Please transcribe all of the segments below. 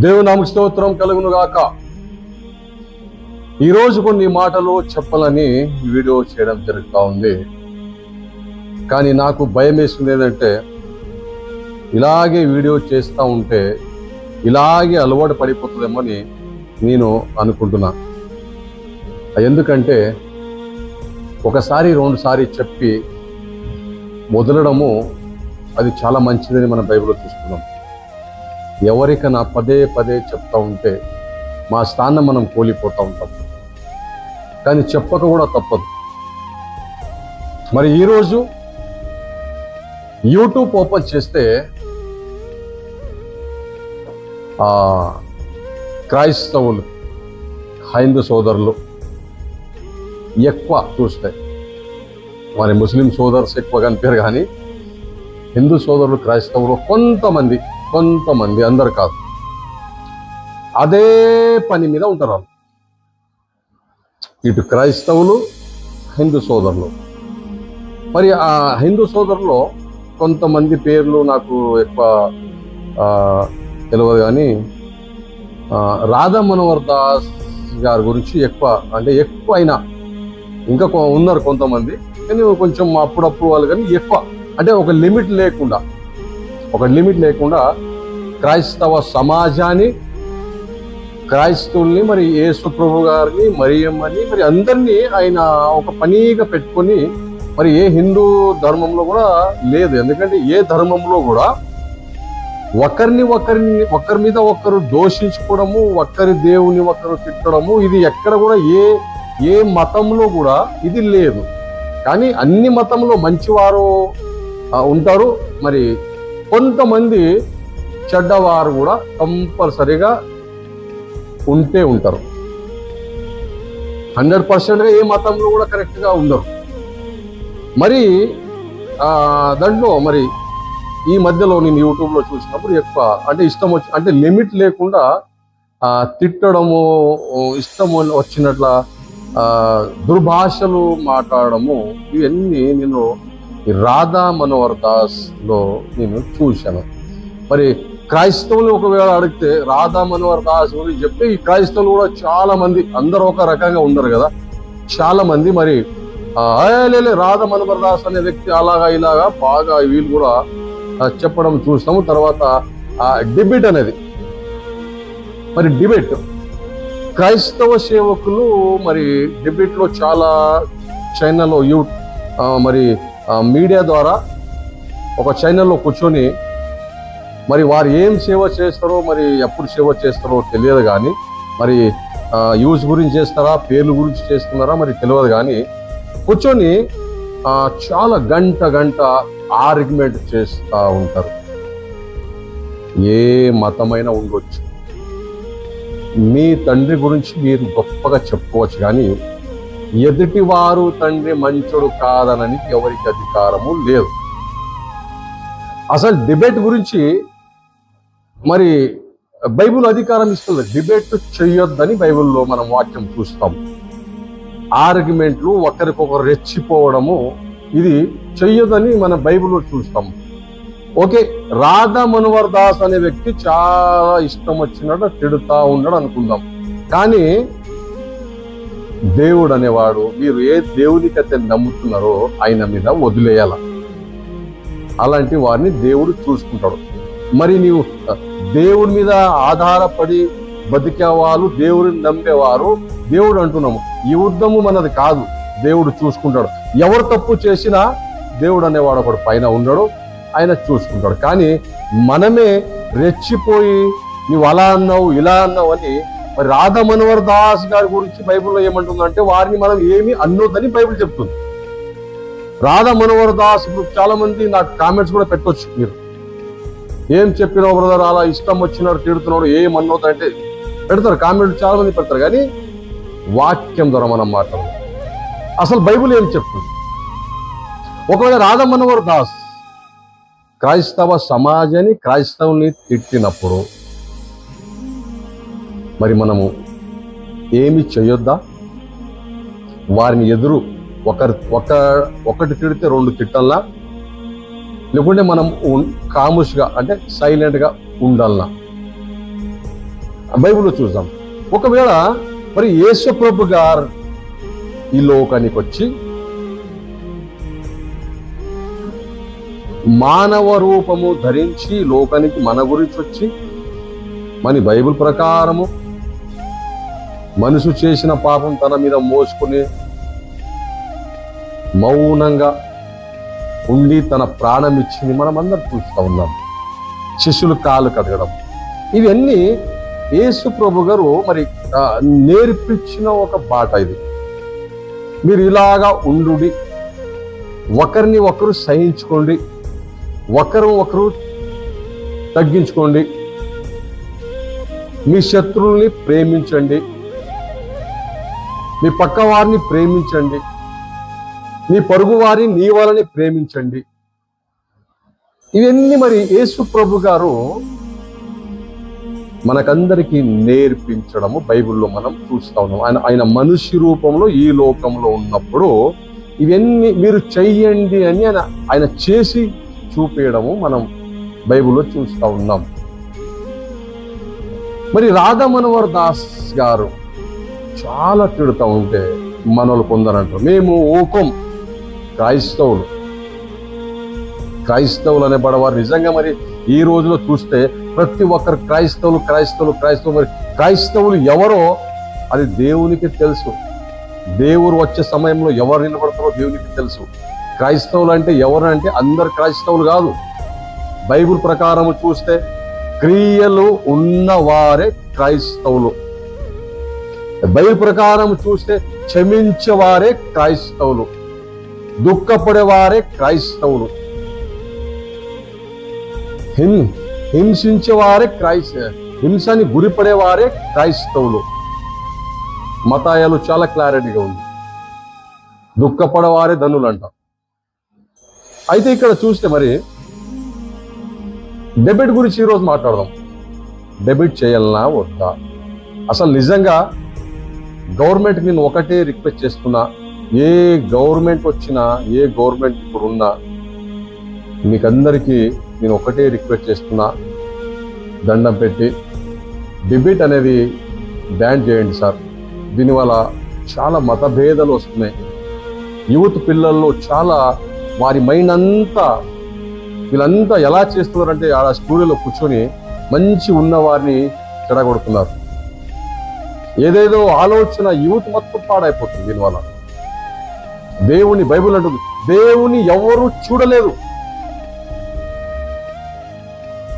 దేవుని నామమునకు స్తోత్రం కలుగును గాక. ఈరోజు కొన్ని మాటలు చెప్పాలని వీడియో చేయడం జరుగుతూ ఉంది. కానీ నాకు భయం వేస్తుంది ఏంటంటే, ఇలాగే వీడియో చేస్తూ ఉంటే ఇలాగే అలవాటు పడిపోతుందేమని నేను అనుకుంటున్నా. ఎందుకంటే ఒకసారి రెండుసారి చెప్పి వదలడము అది చాలా మంచిదని మన బైబిల్లో చూస్తున్నాం. ఎవరికైనా పదే పదే చెప్తా ఉంటే మా స్థానం మనం కోల్పోతూ ఉంటాం. కానీ చెప్పక కూడా తప్పదు. మరి ఈరోజు యూట్యూబ్ ఓపెన్ చేస్తే క్రైస్తవులు, హైందూ సోదరులు ఎక్కువ చూస్తాయి. మరి ముస్లిం సోదర్స్ ఎక్కువ కనిపారు, కానీ హిందూ సోదరులు, క్రైస్తవులు కొంతమంది అందరు కాదు, అదే పని మీద ఉంటారు వాళ్ళు. ఇటు క్రైస్తవులు, హిందూ సోదరులు. మరి ఆ హిందూ సోదరులో కొంతమంది పేర్లు నాకు ఎక్కువ తెలియదు, కానీ రాధా మనోహర్ దాస్ గారి గురించి ఎక్కువ అయినా ఇంకా ఉన్నారు కొంతమంది, కానీ కొంచెం అప్పుడప్పుడు వాళ్ళు, కానీ ఎక్కువ అంటే ఒక లిమిట్ లేకుండా క్రైస్తవ సమాజాన్ని, క్రైస్తవుల్ని, మరి యేసు ప్రభు గారిని, మరియమ్మని, మరి అందరినీ ఆయన ఒక పనిగా పెట్టుకొని, మరి ఏ హిందూ ధర్మంలో కూడా లేదు. ఎందుకంటే ఏ ధర్మంలో కూడా ఒకరి మీద ఒకరు దోషించుకోవడము, ఒకరి దేవుని ఒకరు తిట్టడము, ఇది ఎక్కడ కూడా ఏ మతంలో కూడా ఇది లేదు. కానీ అన్ని మతంలో మంచివారు ఉంటారు, మరి కొంతమంది చెడ్డవారు కూడా కంపల్సరీగా ఉంటే ఉంటారు. 100%గా ఏ మతంలో కూడా కరెక్ట్గా ఉండరు. మరి దాంట్లో మరి ఈ మధ్యలో నేను యూట్యూబ్లో చూసినప్పుడు ఎక్కువ ఇష్టం వచ్చి, లిమిట్ లేకుండా తిట్టడము, ఇష్టం వచ్చినట్ల దుర్భాషలు మాట్లాడము, ఇవన్నీ నేను ఈ రాధా మనోహర్ దాస్ లో నేను చూశాను. మరి క్రైస్తవులు ఒకవేళ అడిగితే రాధా మనోహర్ దాస్ గురించి చెప్తే, ఈ క్రైస్తవులు కూడా చాలా మంది, అందరూ ఒక రకంగా ఉండరు కదా, చాలా మంది మరి రాధా మనోహర్ దాస్ అనే వ్యక్తి అలాగా ఇలాగా బాగా వీళ్ళు కూడా చెప్పడం చూస్తాము. తర్వాత డిబేట్ అనేది, మరి డిబేట్ క్రైస్తవ సేవకులు మరి డిబేట్లో చాలా చైనాలో మరి మీడియా ద్వారా ఒక ఛానల్లో కూర్చొని, మరి వారు ఏం సేవ చేస్తారో, మరి ఎప్పుడు సేవ చేస్తారో తెలియదు, కానీ మరి యూజ్ గురించి చేస్తారా, పేర్లు గురించి చేస్తున్నారా మరి తెలియదు, కానీ కూర్చొని చాలా గంట ఆర్గ్యుమెంట్ చేస్తూ ఉంటారు. ఏ మతమైనా ఉండొచ్చు, మీ తండ్రి గురించి మీరు గొప్పగా చెప్పుకోవచ్చు, కానీ ఎదుటి వారు తండ్రి మంచోడు కాదనని ఎవరికి అధికారము లేదు. అసలు డిబేట్ గురించి మరి బైబిల్ అధికారం ఇస్తుంది. డిబేట్ చెయ్యొద్దని బైబిల్లో మనం వాక్యం చూస్తాం. ఆర్గ్యుమెంట్లు, ఒకరికొకరు రెచ్చిపోవడము, ఇది చెయ్యొద్దని మన బైబిల్లో చూస్తాం. ఓకే, రాధా మనోహర్ దాస్ అనే వ్యక్తి చాలా ఇష్టం వచ్చినట్టు తిడుతా ఉన్నాడు అనుకుందాం, కానీ దేవుడు అనేవాడు, మీరు ఏ దేవునికైతే నమ్ముతున్నారో ఆయన మీద వదిలేయాల. అలాంటి వారిని దేవుడు చూసుకుంటాడు. మరి నీవు దేవుడి మీద ఆధారపడి బతికే వాళ్ళు, దేవుడిని నమ్మేవారు, దేవుడు అంటున్నాము, ఈ యుద్ధము మనది కాదు, దేవుడు చూసుకుంటాడు. ఎవరు తప్పు చేసినా దేవుడు అనేవాడు ఒకడు పైన ఉన్నాడు, ఆయన చూసుకుంటాడు. కానీ మనమే రెచ్చిపోయి నువ్వు అలా అన్నావు, ఇలా అన్నావు అని, మరి రాధా మనోహర్ దాస్ గారి గురించి బైబిల్లో ఏమంటుందంటే, వారిని మనం ఏమి అన్నోద్దని బైబిల్ చెప్తుంది. రాధా మనోహర్ దాస్ చాలా మంది నాకు కామెంట్స్ కూడా పెట్టవచ్చు, మీరు ఏం చెప్పినావు బ్రదర్, అలా ఇష్టం వచ్చినాడు తిడుతున్నాడు, ఏం అన్నోద్దంటే పెడతారు, కామెంట్ చాలా మంది పెడతారు. కానీ వాక్యం ద్వారా మనం మాట్లాడదాం. అసలు బైబిల్ ఏం చెప్తుంది? ఒకవేళ రాధా మనోహర్ దాస్ క్రైస్తవ సమాజాన్ని, క్రైస్తవుల్ని తిట్టినప్పుడు మరి మనము ఏమి చేయొద్దా? వారిని ఎదురు ఒకటి తిడితే రెండు తిట్టల్లా, లేకుంటే మనం కాముష్గా సైలెంట్గా ఉండాలన్నా? బైబిల్లో చూద్దాం. ఒకవేళ మరి యేసు ప్రభు గారు ఈ లోకానికి వచ్చి మానవ రూపము ధరించి లోకానికి మన గురించి వచ్చి మన బైబిల్ ప్రకారము మనుషు చేసిన పాపం తన మీద మోసుకుని మౌనంగా ఉండి తన ప్రాణం ఇచ్చింది మనం అందరం చూస్తూ ఉన్నాం. శిష్యులు కాళ్ళు కడగడం, ఇవన్నీ యేసు ప్రభు గారు మరి నేర్పించిన ఒక బాట. ఇది మీరు ఇలాగా ఉండుడి, ఒకరిని ఒకరు సహించుకోండి, ఒకరు తగ్గించుకోండి, మీ శత్రువుల్ని ప్రేమించండి, మీ పక్క వారిని ప్రేమించండి, మీ పొరుగు వారిని నీ వాళ్ళని ప్రేమించండి. ఇవన్నీ మరి యేసు ప్రభు గారు మనకందరికీ నేర్పించడము బైబిల్లో మనం చూస్తా ఉన్నాం. ఆయన మనిషి రూపంలో ఈ లోకంలో ఉన్నప్పుడు ఇవన్నీ మీరు చెయ్యండి అని ఆయన చేసి చూపేయడము మనం బైబిల్లో చూస్తా ఉన్నాం. మరి రాధా మనోహర్ దాస్ గారు చాలా తిడుతూ ఉంటే మనోళ్ళు కొందరంటారు, మేము ఊకం క్రైస్తవులు అనే పడవారు. నిజంగా మరి ఈ రోజులో చూస్తే ప్రతి ఒక్కరు క్రైస్తవులు. మరి క్రైస్తవులు ఎవరో అది దేవునికి తెలుసు. దేవుడు వచ్చే సమయంలో ఎవరు నిలబడతారో దేవునికి తెలుసు. క్రైస్తవులు అంటే ఎవరు అంటే అందరు క్రైస్తవులు కాదు. బైబిల్ ప్రకారం చూస్తే క్రియలు ఉన్నవారే క్రైస్తవులు. బైబిల్ ప్రకారం చూస్తే క్షమించేవారే క్రైస్తవులు, దుఃఖపడేవారే క్రైస్తవులు, హింసించేవారే హింసని గురిపడేవారే క్రైస్తవులు. మతాయాలు చాలా క్లారిటీగా ఉంది. దుఃఖపడేవారే ధనులు అంట. అయితే ఇక్కడ చూస్తే మరి డెబిట్ గురించి ఈరోజు మాట్లాడదాం. డెబిట్ చేయాలన్నా వద్దా? అసలు నిజంగా గవర్నమెంట్కి నేను ఒకటే రిక్వెస్ట్ చేస్తున్నా, ఏ గవర్నమెంట్ వచ్చినా, ఏ గవర్నమెంట్ ఇప్పుడు ఉన్నా, మీకందరికీ నేను ఒకటే రిక్వెస్ట్ చేస్తున్నా, దండం పెట్టి డెబిట్ అనేది బ్యాన్ చేయండి సార్. దీనివల్ల చాలా మతభేదాలు వస్తున్నాయి. యూత్ పిల్లల్లో చాలా వారి మైండ్ అంతా వీళ్ళంతా ఎలా చేస్తున్నారంటే ఆ స్టూడియోలో కూర్చొని మంచి ఉన్న వారిని చెడగొడుతున్నారు. ఏదేదో ఆలోచన యూత్ మొత్తం పాడైపోతుంది దీనివల్ల. దేవుని బైబిల్ అంటుంది, దేవుని ఎవరు చూడలేదు.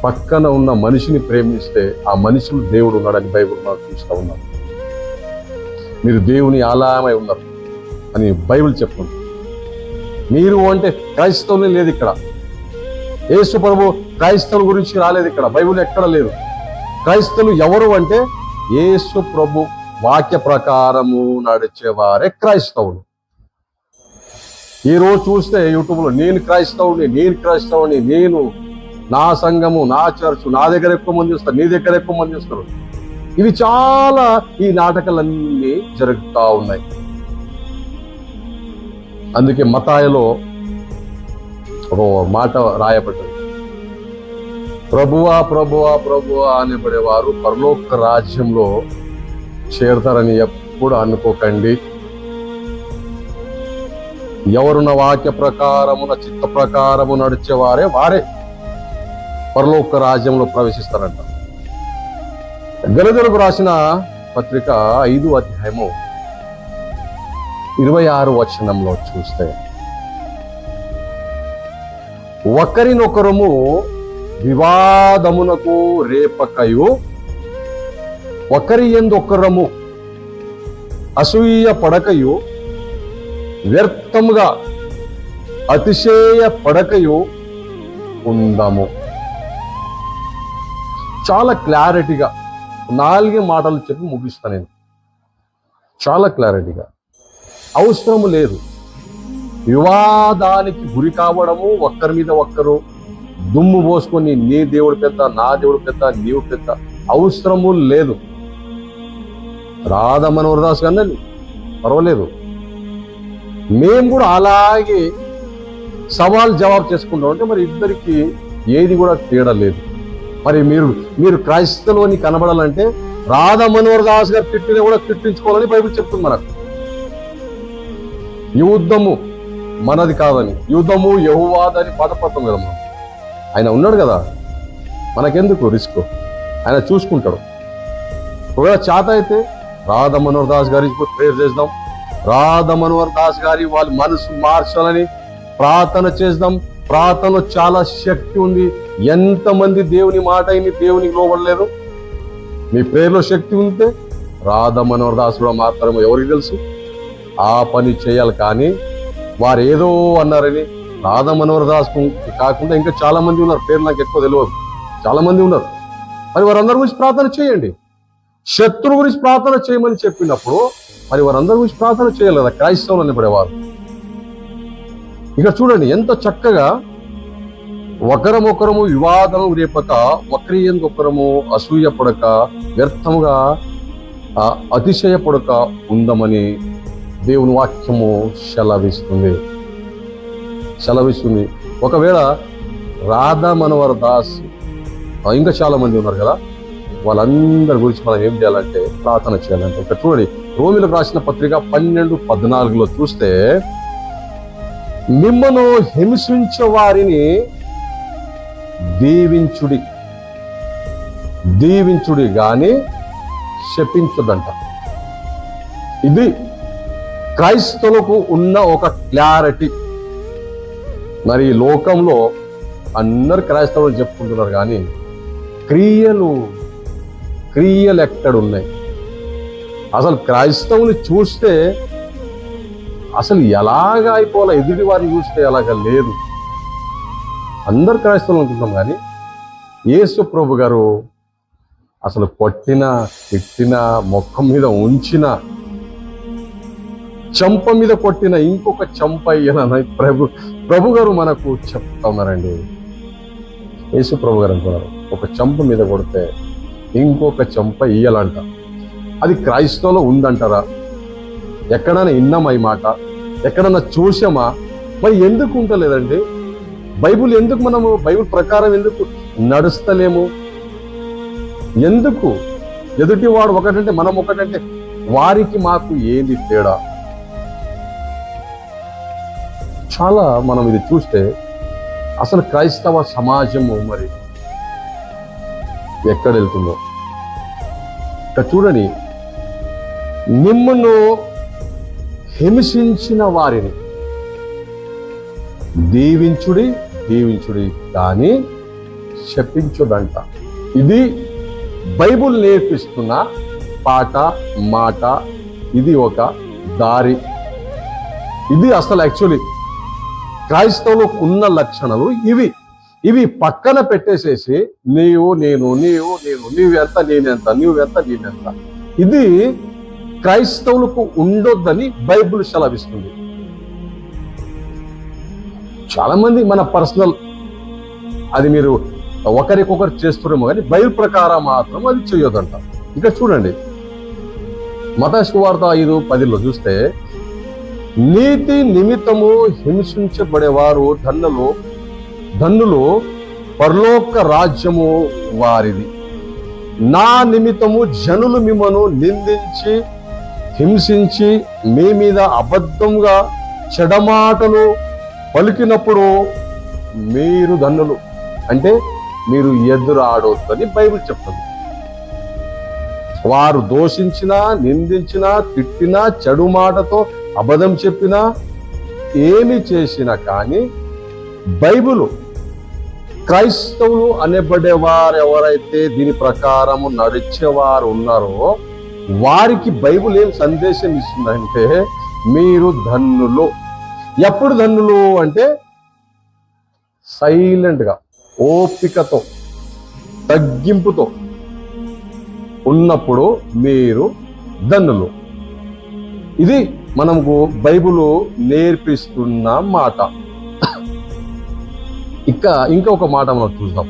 పక్కన ఉన్న మనిషిని ప్రేమిస్తే ఆ మనిషిలో దేవుడు ఉన్నాడని బైబిల్ మనం చూస్తూ ఉన్నాం. మీరు దేవుని ఆలయమై ఉన్నారు అని బైబిల్ చెప్తుంది. మీరు అంటే క్రైస్తవులే లేదు ఇక్కడ. యేసు ప్రభు క్రైస్తవుల గురించి రాలేదు ఇక్కడ, బైబిల్ ఎక్కడ లేదు. క్రైస్తవులు ఎవరు అంటే యేసు ప్రభు వాక్య ప్రకారము నడిచేవారే క్రైస్తవులు. ఈ రోజు చూస్తే యూట్యూబ్లో నేను క్రైస్తవుని, నేను నా సంఘము, నా చర్చ్, నా దగ్గర ఎక్కువ మంది వస్తారు, నీ దగ్గర ఎక్కువ మంది వస్తారు. ఇవి చాలా ఈ నాటకాలన్నీ జరుగుతూ ఉన్నాయి. అందుకే మతాయలో ఒక మాట రాయబడ్డది, ప్రభువా ప్రభువా ప్రభువా అనబడేవారు పరలోక రాజ్యంలో చేరతారని ఎప్పుడు అనుకోకండి. ఎవరున్న వాక్య ప్రకారము, నా చిత్త ప్రకారము నడిచేవారే వారే పరలోక రాజ్యంలో ప్రవేశిస్తారంట. గలతీయులకు రాసిన పత్రిక 5వ అధ్యాయము 26వ వచనంలో చూస్తే, ఒకరినొకరము వివాదమునకు రేపకయు, ఒకరి యందొకరము అసూయ పడకయు, వ్యర్థముగా అతిశయ పడకయు ఉందాము. చాలా క్లారిటీగా 4 మాటలు చెప్పి ముగిస్తాను నేను. చాలా క్లారిటీగా, అవసరము లేదు వివాదానికి గురి కావడము, ఒక్కరి మీద ఒక్కరు దుమ్ము పోసుకొని నీ దేవుడు పెద్ద, నా దేవుడు పెద్ద, నీవు పెద్ద, అవసరము లేదు. రాధా మనోహర్ దాస్ కన్నా పర్వాలేదు, మేము కూడా అలాగే సవాల్ జవాబు చేసుకుంటాం. అంటే మరి ఇద్దరికి ఏది కూడా తేడా లేదు. మరి మీరు క్రైస్తవుని కనబడాలంటే రాధా మనోహర్ దాస్ గారు తిట్టిన కూడా తిట్టించుకోవాలని బైబిల్ చెప్తుంది మనకు. యుద్ధము మనది కాదని, యుద్ధము యెహోవాదని పాటపడతాం కదా మనం. ఆయన ఉన్నాడు కదా, మనకెందుకు రిస్క్, ఆయన చూసుకుంటాడు. ఒకవేళ చేత అయితే రాధా మనోహర్ దాస్ గారి ప్రేయర్ చేద్దాం. రాధా మనోహర్ దాస్ గారి వాళ్ళ మనసు మార్చాలని ప్రార్థన చేద్దాం. ప్రార్థనలో చాలా శక్తి ఉంది. ఎంతమంది దేవుని మాట అయిన దేవునికి లోబడలేరు? మీ ప్రేయర్లో శక్తి ఉంటే రాధా మనోహర్ దాస్ కూడా మాత్రమే, ఎవరికి తెలుసు? ఆ పని చేయాలి. కానీ వారు ఏదో అన్నారని రాధా మనోహర్ దాస్ కాకుండా ఇంకా చాలా మంది ఉన్నారు, పేరు నాకు ఎక్కువ తెలియదు, చాలా మంది ఉన్నారు. మరి వారందరి గురించి ప్రార్థన చేయండి. శత్రువు గురించి ప్రార్థన చేయమని చెప్పినప్పుడు మరి వారందరి గురించి ప్రార్థన చేయాలి కదా క్రైస్తవులు అనబడేవారు. ఇక చూడండి ఎంత చక్కగా ఒకరమొకరము వివాదము రేపక, ఒకరియందొకరము అసూయపడక, వ్యర్థముగా అతిశయపడక ఉందమని దేవుని వాక్యము సెలవిస్తుంది. ఒకవేళ రాధా మనోహర్ దాస్ ఇంకా చాలా మంది ఉన్నారు కదా, వాళ్ళందరి గురించి మనం ఏం చేయాలంటే ప్రార్థన చేయాలంటే, ఇక్కడ చూడండి రోమిలకు రాసిన పత్రిక 12:14 చూస్తే, మిమ్మను హింసించే వారిని దీవించుడి గాని శపించదంట. ఇది క్రైస్తవులకు ఉన్న ఒక క్లారిటీ. మరి ఈ లోకంలో అందరు క్రైస్తవులు చెప్పుకుంటున్నారు, కానీ క్రియలు ఎక్కడున్నాయి? అసలు క్రైస్తవుని చూస్తే అసలు ఎలాగా అయిపోవాలా, ఎదుటి వారిని చూస్తే అలాగా లేదు. అందరు క్రైస్తవులు అనుకుంటాం, కానీ యేసు ప్రభు గారు అసలు కొట్టిన, తిట్టిన, ముఖం మీద ఉంచిన, చంప మీద కొట్టిన ఇంకొక చంప అయ్యనని ప్రభు గారు మనకు చెప్తా ఉన్నారండి. యేసు ప్రభు గారు అంటున్నారు, ఒక చంప మీద కొడితే ఇంకొక చంప ఇయ్యాలంట. అది క్రైస్తవులో ఉందంటారా? ఎక్కడైనా విన్నామా ఈ మాట? ఎక్కడన్నా చూసామా? మరి ఎందుకు ఉంటలేదండి? మనము బైబిల్ ప్రకారం ఎందుకు నడుస్తలేము? ఎందుకు? ఎదుటి వాడు ఒకటంటే మనం ఒకటంటే వారికి మాకు ఏంది తేడా? చాలా మనం ఇది చూస్తే అసలు క్రైస్తవ సమాజము మరి ఎక్కడ వెళ్తుందో ఇక్కడ చూడండి. మిమ్మును హింసించిన వారిని దీవించుడి కానీ శపించుదంట. ఇది బైబుల్ నేర్పిస్తున్న పాట, మాట. ఇది ఒక దారి. ఇది అసలు యాక్చువల్లీ క్రైస్తవులకు ఉన్న లక్షణాలు ఇవి పక్కన పెట్టేసేసి నీవెంత నేనెంత, ఇది క్రైస్తవులకు ఉండొద్దని బైబిల్ సెలవిస్తుంది. చాలా మంది మన పర్సనల్ అది మీరు ఒకరికొకరు చేస్తున్నారేమో, కానీ బైబిల్ ప్రకారం మాత్రం అది చేయొద్దంట. ఇక చూడండి మత్తయి సువార్త 5:10 చూస్తే, నీతి నిమిత్తము హింసించబడేవారు ధన్నులు, పరలోక రాజ్యము వారిది. నా నిమిత్తము జనులు మిమ్మను నిందించి హింసించి మీ మీద అబద్ధంగా చెడమాటలు పలికినప్పుడు మీరు ధన్యులు. అంటే మీరు ఎదురాడొద్దని బైబిల్ చెప్తుంది. వారు దోషించినా, నిందించినా, తిట్టినా, చెడు మాటతో అబద్ధం చెప్పినా, ఏమి చేసినా కానీ బైబిల్ క్రైస్తవులు అనబడేవారు ఎవరైతే దీని ప్రకారము నడిచేవారు ఉన్నారో వారికి బైబిల్ ఏం సందేశం ఇస్తుందంటే, మీరు ధన్యులు. ఎప్పుడు ధన్యులు అంటే సైలెంట్గా, ఓపికతో, తగ్గింపుతో ఉన్నప్పుడు మీరు ధన్యులు. ఇది మనకు బైబిల్ నేర్పిస్తున్న మాట. ఇంకా ఒక మాట మనం చూద్దాం.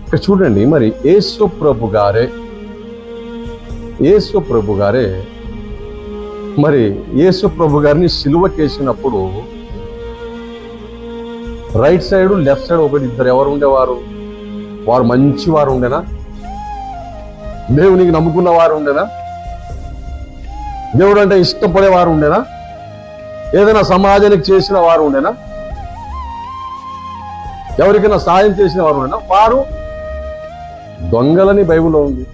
ఇక్కడ చూడండి, మరి యేసు ప్రభు గారిని సిలువకేసినప్పుడు రైట్ సైడ్, లెఫ్ట్ సైడ్ ఇద్దరు ఎవరు ఉండేవారు? వారు మంచి వారు ఉండేనా? దేవునికి నమ్ముకున్న వారు ఉండేనా? దేవుడు అంటే ఇష్టపడేవారు ఉండేనా? ఏదైనా సమాజానికి చేసిన వారు ఉండేనా? ఎవరికైనా సాయం చేసిన వారు ఉండేనా? వారు దొంగలని బైబిల్లో ఉంది.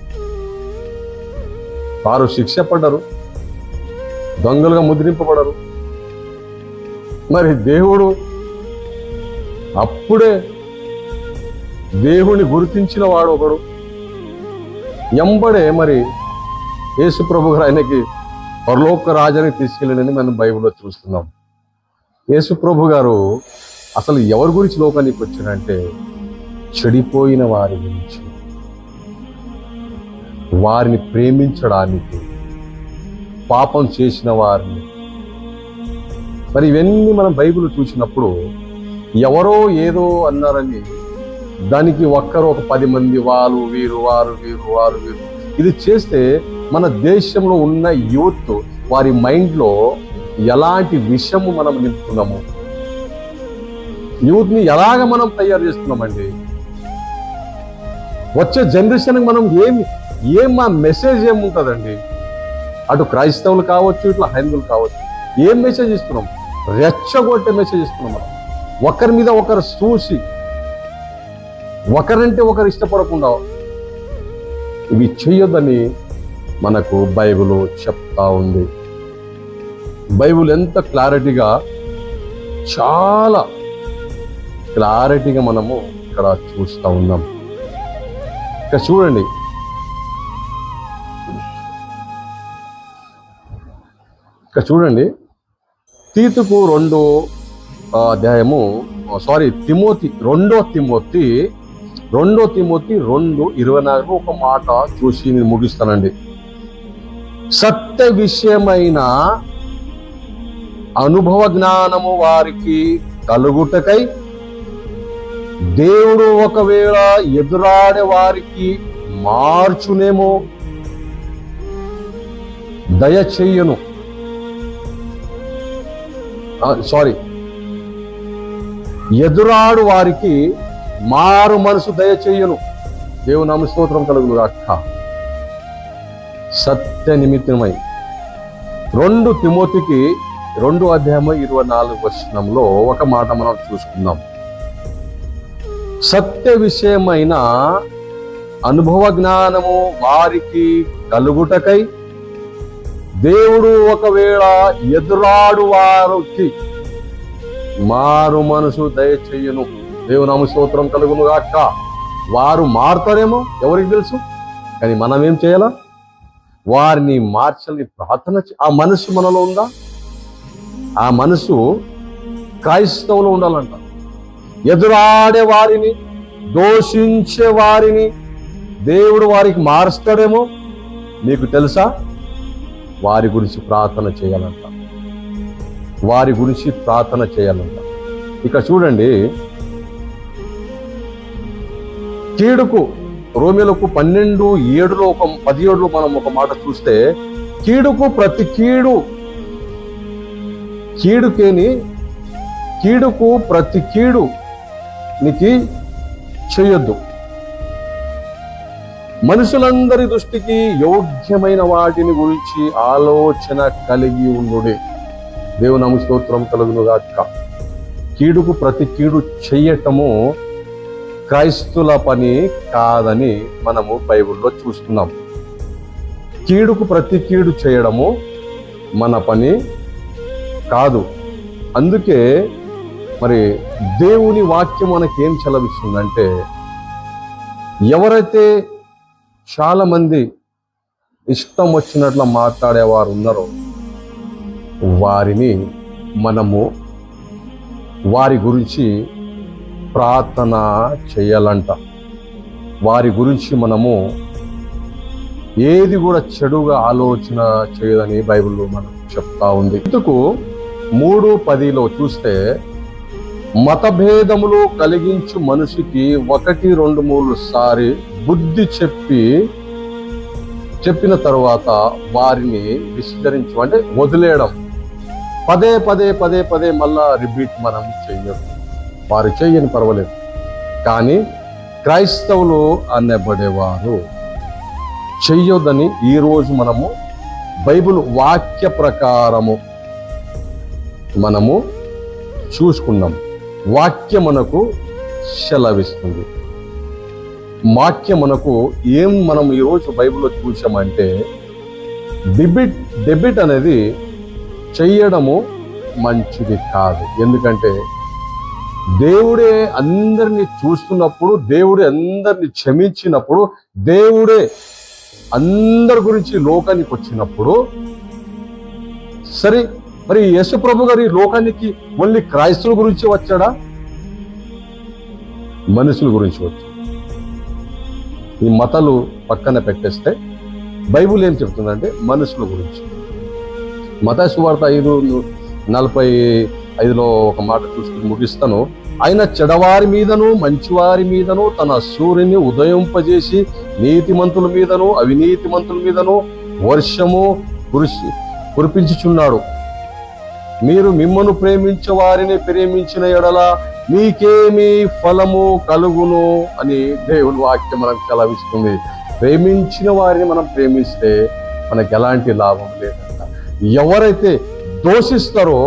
వారు శిక్ష పడ్డరు, దొంగలుగా ముద్రింపబడరు. మరి దేవుడు అప్పుడే దేవుని గుర్తించిన వాడు ఒకడు. ఎంబడే మరి యేసు ప్రభు గారు ఆయనకి పరలోక రాజానికి తీసుకెళ్ళినని మనం బైబిల్లో చూస్తున్నాం. యేసు ప్రభు గారు అసలు ఎవరి గురించి లోకానికి వచ్చాడంటే చెడిపోయిన వారి గురించి, వారిని ప్రేమించడానికి, పాపం చేసిన వారిని. మరి ఇవన్నీ మనం బైబిల్ చూసినప్పుడు ఎవరో ఏదో అన్నారని దానికి ఒక్కరు ఒక 10 మంది వాళ్ళు వీరు వారు వీరు వారు వీరు ఇది చేస్తే మన దేశంలో ఉన్న యూత్ వారి మైండ్లో ఎలాంటి విషము మనం నింపుతున్నాము, యూత్ని ఎలాగ మనం తయారు చేస్తున్నామండి. వచ్చే జనరేషన్కి మనం ఏం మా మెసేజ్ ఏముంటుందండి? అటు క్రైస్తవులు కావచ్చు, ఇట్లా హైందువులు కావచ్చు, ఏం మెసేజ్ ఇస్తున్నాం? రెచ్చగొట్టే మెసేజ్ ఇస్తున్నాం. మనం ఒకరి మీద ఒకరు చూసి ఒకరంటే ఒకరు ఇష్టపడకుండా ఇవి చెయ్యొద్దని మనకు బైబిల్ చెప్తా ఉంది. బైబిల్ ఎంత క్లారిటీగా, చాలా క్లారిటీగా మనము ఇక్కడ చూస్తూ ఉన్నాం. ఇక్కడ చూడండి, తీతుకు 2వ అధ్యాయము, తిమోతి 2:24 ఒక మాట చూసి నేను ముగిస్తానండి. సత్య విషయమైన అనుభవ జ్ఞానము వారికి కలుగుటకై దేవుడు ఒకవేళ ఎదురాడే వారికి మార్చునేమో దయచెయ్యను. ఎదురాడు వారికి మారు మనసు దయచెయ్యను. దేవుని నామ స్తోత్రం కలుగును గాక. సత్య నిమిత్తమై 2 తిమోతికి 2:24 ఒక మాట మనం చూసుకుందాం. సత్య విషయమైన అనుభవ జ్ఞానము వారికి కలుగుటకై దేవుడు ఒకవేళ ఎదురాడు వారికి మారు మనసు దయచెయ్యను. దేవుని నామ స్తోత్రం కలుగును గాక. వారు మారుతారేమో ఎవరికి తెలుసు, కానీ మనం ఏం చేయాలా? వారిని మార్చాలని ప్రార్థన. ఆ మనసు మనలో ఉందా? ఆ మనసు క్రైస్తవులో ఉండాలంట. ఎదురాడే వారిని, దోషించే వారిని దేవుడు వారికి మారుస్తాడేమో మీకు తెలుసా? వారి గురించి ప్రార్థన చేయాలంట. ఇక చూడండి, కీడుకు రోమిలకు 12:17 మనం ఒక మాట చూస్తే, కీడుకు ప్రతి కీడు నీకు చేయొద్దు. మనుషులందరి దృష్టికి యోగ్యమైన వాటిని గురించి ఆలోచన కలిగి ఉండుడి. దేవుని నామ స్తోత్రం కలుగును గాక. కీడుకు ప్రతి కీడు చెయ్యటము క్రైస్తుల పని కాదని మనము బైబిల్లో చూస్తున్నాం. కీడుకు ప్రతి కీడు చేయడము మన పని కాదు. అందుకే మరి దేవుని వాక్యం మనకి ఏం సెలవిస్తుందంటే, ఎవరైతే చాలా మంది ఇష్టం వచ్చినట్లు మాట్లాడేవారు ఉన్నారో వారిని మనము వారి గురించి ప్రార్థన చేయాలంట. వారి గురించి మనము ఏది కూడా చెడుగా ఆలోచన చేయదని బైబిల్లో మనకు చెప్తా ఉంది. ఇందుకు 3:10 చూస్తే, మతభేదములు కలిగించు మనిషికి 1, 2, 3 సారి బుద్ధి చెప్పిన తర్వాత వారిని విస్మరించు, అంటే వదిలేయడం. పదే మళ్ళా రిపీట్ మనం చెయ్యదు. వారు చెయ్యని పర్వాలేదు, కానీ క్రైస్తవులు అనబడేవారు చెయ్యొద్దని ఈరోజు మనము బైబిల్ వాక్య ప్రకారము మనము చూసుకున్నాం. వాక్యం మనకు సెలవిస్తుంది. వాక్యం మనకు మనం ఈరోజు బైబిల్లో చూసామంటే డెబిట్ అనేది చెయ్యడము మంచిది కాదు. ఎందుకంటే దేవుడే అందరినీ చూస్తున్నప్పుడు, దేవుడే అందరినీ క్షమించినప్పుడు, దేవుడే అందరి గురించి లోకానికి వచ్చినప్పుడు, సరే మరి యేసు ప్రభు గారు ఈ లోకానికి ఓన్లీ క్రైస్తవుల గురించి వచ్చాడా? మనుషుల గురించి వచ్చాడు. ఈ మతాలు పక్కన పెట్టేస్తే బైబుల్ ఏం చెప్తుందంటే మనుషుల గురించి. మత్తయి సువార్త 5:45 ఒక మాట చూసుకుని ముగిస్తాను. ఆయన చెడవారి మీదను మంచివారి మీదను తన సూర్యుని ఉదయింపజేసి నీతిమంతుల మీదను అవినీతిమంతుల మీదను వర్షము కురిపించుచున్నాడు. మీరు మిమ్మను ప్రేమించే వారిని ప్రేమించిన ఎడల మీకేమి ఫలము కలుగును అని దేవుని వాక్యం మనకు సెలవిస్తుంది. ప్రేమించిన వారిని మనం ప్రేమిస్తే మనకు ఎలాంటి లాభం లేదంట. ఎవరైతే దోషిస్తారో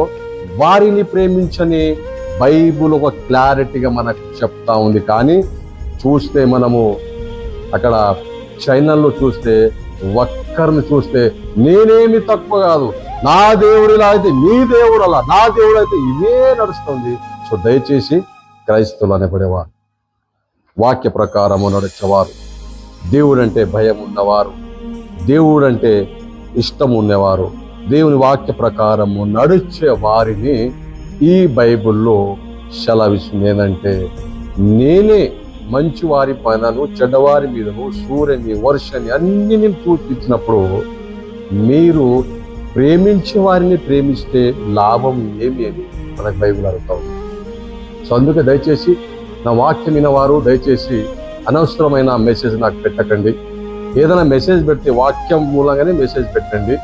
వారిని ప్రేమించని బైబుల్ ఒక క్లారిటీగా మనకు చెప్తా ఉంది. కానీ చూస్తే మనము అక్కడ చైనాలో చూస్తే ఒక్కరిని చూస్తే నేనేమి తక్కువ కాదు, నా దేవుడు ఇలా అయితే నీ దేవుడు అలా, నా దేవుడు అయితే ఇదే నడుస్తుంది. సో దయచేసి క్రైస్తవులు అనబడేవారు, వాక్య ప్రకారము నడిచేవారు, దేవుడంటే భయం ఉన్నవారు, దేవుడంటే ఇష్టం ఉన్నవారు, దేవుని వాక్య ప్రకారము నడిచే వారిని ఈ బైబిల్లో సెలవిస్తుంది. ఏంటంటే నేనే మంచి వారి పైనను చెడ్డవారి మీదను సూర్యుని వర్షాన్ని అన్ని నేను చూపించినప్పుడు మీరు ప్రేమించే వారిని ప్రేమిస్తే లాభం ఏమి అని మనకు బైబిల్ అడుగుతా ఉంది. సో అందుకే దయచేసి నా వాక్యం వినవారు దయచేసి అనవసరమైన మెసేజ్ నాకు పెట్టకండి. ఏదైనా మెసేజ్ పెడితే వాక్యం మూలంగానే మెసేజ్ పెట్టండి.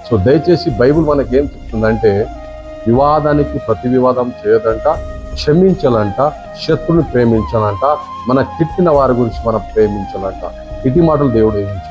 సో దయచేసి బైబిల్ మనకి ఏం చెప్తుందంటే వివాదానికి ప్రతి వివాదం చేయదంట, క్షమించాలంట, శత్రుని ప్రేమించాలంట, మన తిట్టిన వారి గురించి మనం ప్రేమించాలంట. ఇటు మాటలు దేవుడు ఏమించాడు.